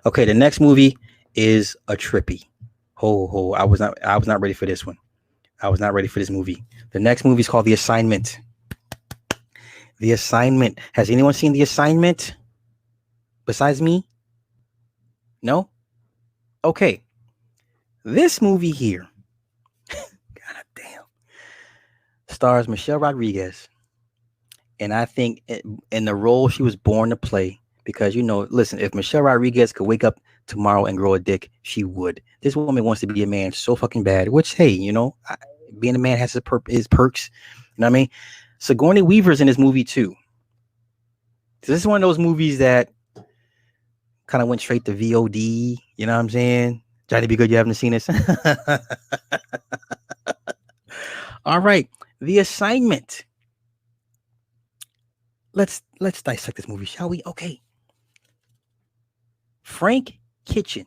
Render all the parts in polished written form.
Okay, the next movie is a trippy. Ho. I was not ready for this one. I was not ready for this movie. The next movie is called The Assignment. The Assignment. Has anyone seen The Assignment besides me? No? Okay. This movie here, god damn, stars Michelle Rodriguez. And I think in the role she was born to play, because listen, if Michelle Rodriguez could wake up tomorrow and grow a dick, she would. This woman wants to be a man so fucking bad. Which, hey, being a man has his perks. You know what I mean? Sigourney Weaver's in this movie too. So this is one of those movies that kind of went straight to VOD. You know what I'm saying? Johnny Be Good, you haven't seen this? All right, The Assignment. Let's dissect this movie, shall we? Okay. Frank Kitchen.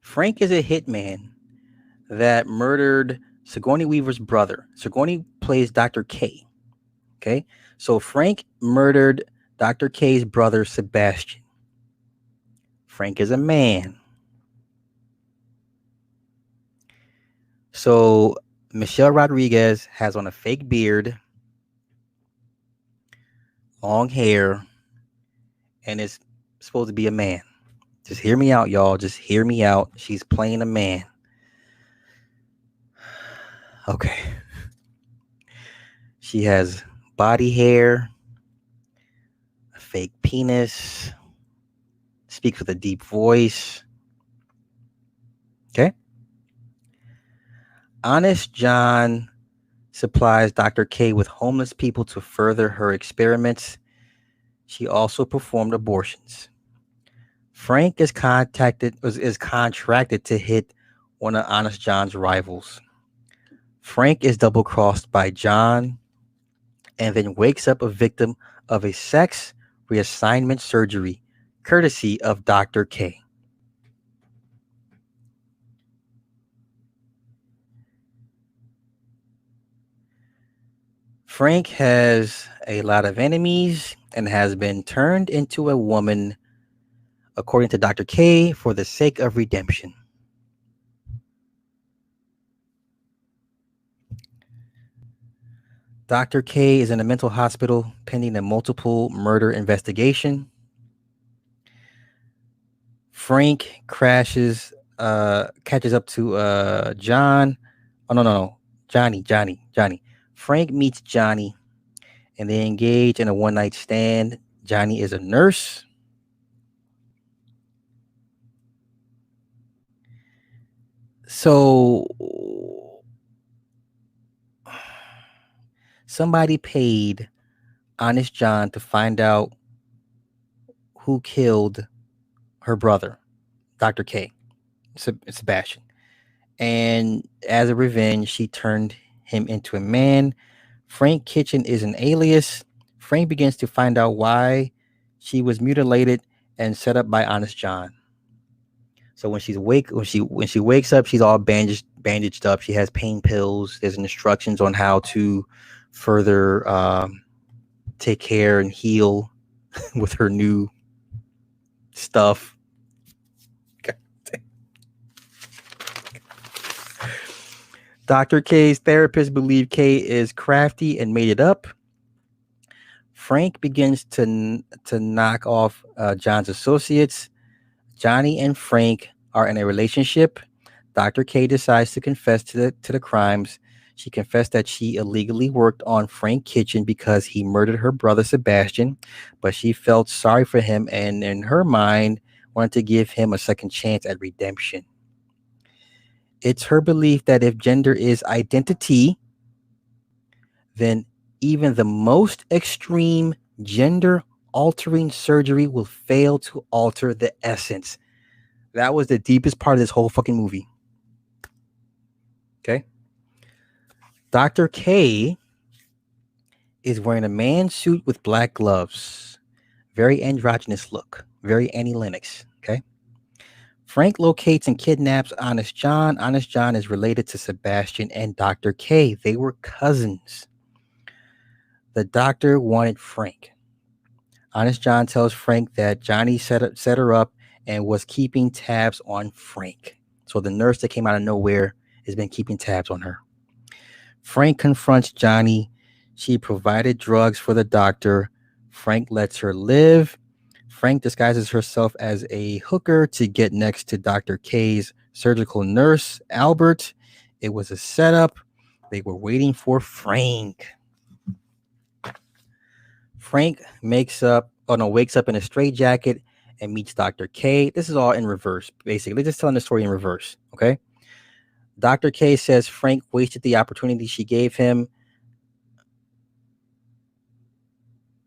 Frank is a hitman that murdered Sigourney Weaver's brother. Sigourney plays Dr. K. Okay. So Frank murdered Dr. K's brother, Sebastian. Frank is a man. So Michelle Rodriguez has on a fake beard, long hair, and is supposed to be a man. Just hear me out, y'all. Just hear me out. She's playing a man. Okay. She has body hair, a fake penis, speaks with a deep voice. Okay. Honest John supplies Dr. K with homeless people to further her experiments. She also performed abortions. Frank is contracted to hit one of Honest John's rivals. Frank is double crossed by John and then wakes up a victim of a sex reassignment surgery, courtesy of Dr. K. Frank has a lot of enemies and has been turned into a woman, according to Dr. K, for the sake of redemption. Dr. K is in a mental hospital pending a multiple murder investigation. Frank catches up to John. Oh, no. Johnny. Frank meets Johnny and they engage in a one night stand. Johnny is a nurse. So somebody paid Honest John to find out who killed her brother, Dr. K, Sebastian. And as a revenge, she turned him into a man. Frank Kitchen is an alias. Frank begins to find out why she was mutilated and set up by Honest John. So when she wakes up, she's all bandaged up. She has pain pills. There's instructions on how to further take care and heal with her new stuff. Dr. K's therapist believe K is crafty and made it up. Frank begins to knock off John's associates. Johnny and Frank are in a relationship. Dr. K decides to confess to the crimes. She confessed that she illegally worked on Frank Kitchen because he murdered her brother Sebastian, but she felt sorry for him and in her mind wanted to give him a second chance at redemption. It's her belief that if gender is identity, then even the most extreme gender altering surgery will fail to alter the essence. That was the deepest part of this whole fucking movie. Okay. Dr. K is wearing a man suit with black gloves. Very androgynous look. Very Annie Lennox. Okay. Frank locates and kidnaps Honest John. Honest John is related to Sebastian and Dr. K. They were cousins. The doctor wanted Frank. Honest John tells Frank that Johnny set her up and was keeping tabs on Frank. So the nurse that came out of nowhere has been keeping tabs on her. Frank confronts Johnny. She provided drugs for the doctor. Frank lets her live. Frank disguises herself as a hooker to get next to Dr. K's surgical nurse, Albert. It was a setup. They were waiting for Frank. Frank wakes up in a straitjacket and meets Dr. K. This is all in reverse, basically. Just telling the story in reverse, okay? Dr. K says Frank wasted the opportunity she gave him.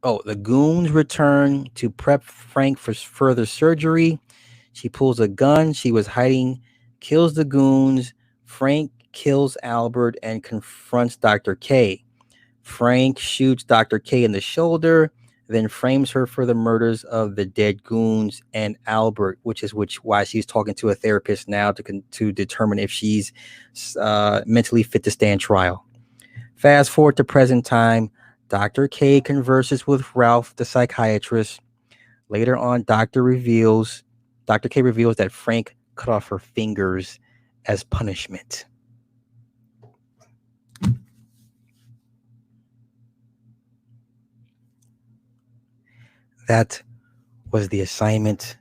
Oh, the goons return to prep Frank for further surgery. She pulls a gun she was hiding, kills the goons. Frank kills Albert and confronts Dr. K. Frank shoots Dr. K in the shoulder, then frames her for the murders of the dead goons and Albert, which is why she's talking to a therapist now to determine if she's mentally fit to stand trial. Fast forward to present time. Dr. K converses with Ralph, the psychiatrist. Later on, Dr. K reveals that Frank cut off her fingers as punishment. That was The Assignment.